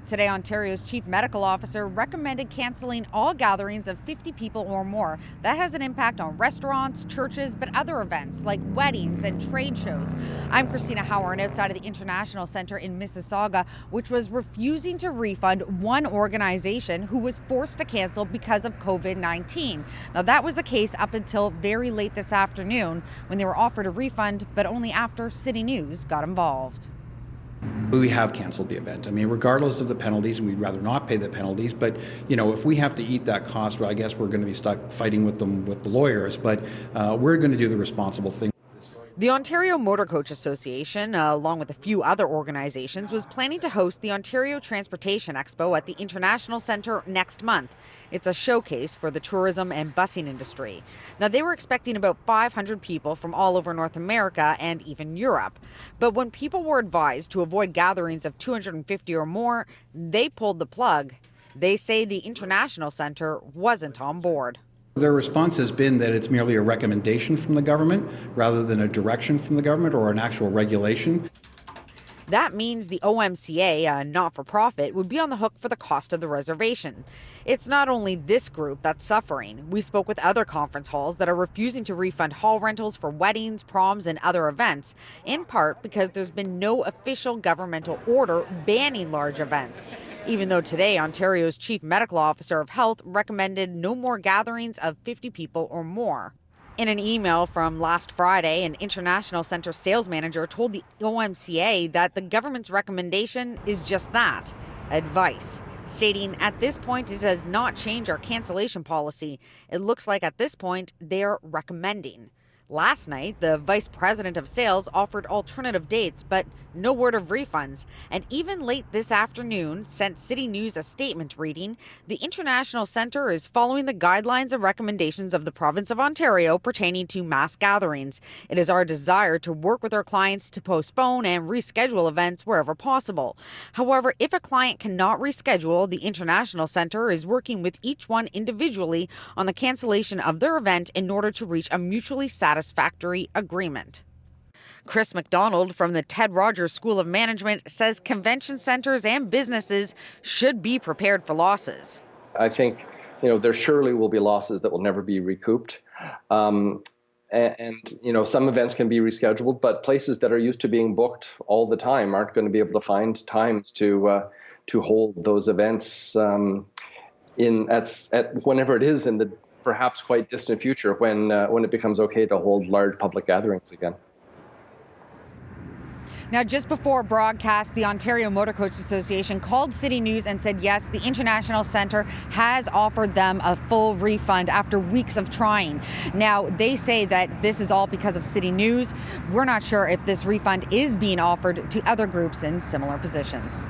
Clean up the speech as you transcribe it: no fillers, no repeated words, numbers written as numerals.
Today, Ontario's chief medical officer recommended cancelling all gatherings of 50 people or more. That has an impact on restaurants, churches, but other events like weddings and trade shows. I'm Cristina Howorun outside of the International Centre in Mississauga, which was refusing to refund one organization who was forced to cancel because of COVID-19. Now, that was the case up until very late this afternoon when they were offered a refund, but only after City News got involved. We have canceled the event. I mean, regardless of the penalties, and we'd rather not pay the penalties, but, if we have to eat that cost, well, I guess we're going to be stuck fighting with them, with the lawyers, but we're going to do the responsible thing. The Ontario Motor Coach Association, along with a few other organizations, was planning to host the Ontario Transportation Expo at the International Centre next month. It's a showcase for the tourism and busing industry. Now, they were expecting about 500 people from all over North America and even Europe. But when people were advised to avoid gatherings of 250 or more, they pulled the plug. They say the International Centre wasn't on board. Their response has been that it's merely a recommendation from the government rather than a direction from the government or an actual regulation. That means the OMCA, a not-for-profit, would be on the hook for the cost of the reservation. It's not only this group that's suffering. We spoke with other conference halls that are refusing to refund hall rentals for weddings, proms, and other events, in part because there's been no official governmental order banning large events. Even though today, Ontario's Chief Medical Officer of Health recommended no more gatherings of 50 people or more. In an email from last Friday, an International Centre sales manager told the OMCA that the government's recommendation is just that, advice, stating at this point it does not change our cancellation policy. It looks like at this point they're recommending. Last night, the vice president of sales offered alternative dates, but no word of refunds. And even late this afternoon, sent City News a statement reading, the International Centre is following the guidelines and recommendations of the province of Ontario pertaining to mass gatherings. It is our desire to work with our clients to postpone and reschedule events wherever possible. However, if a client cannot reschedule, the International Centre is working with each one individually on the cancellation of their event in order to reach a mutually satisfactory agreement. Chris McDonald from the Ted Rogers School of Management says convention centers and businesses should be prepared for losses. I think, there surely will be losses that will never be recouped. And some events can be rescheduled, but places that are used to being booked all the time aren't going to be able to find times to hold those events at whenever it is in the perhaps quite distant future when it becomes okay to hold large public gatherings again. Now, just before broadcast, the Ontario Motor Coach Association called City News and said, yes, the International Centre has offered them a full refund after weeks of trying. Now, they say that this is all because of City News. We're not sure if this refund is being offered to other groups in similar positions.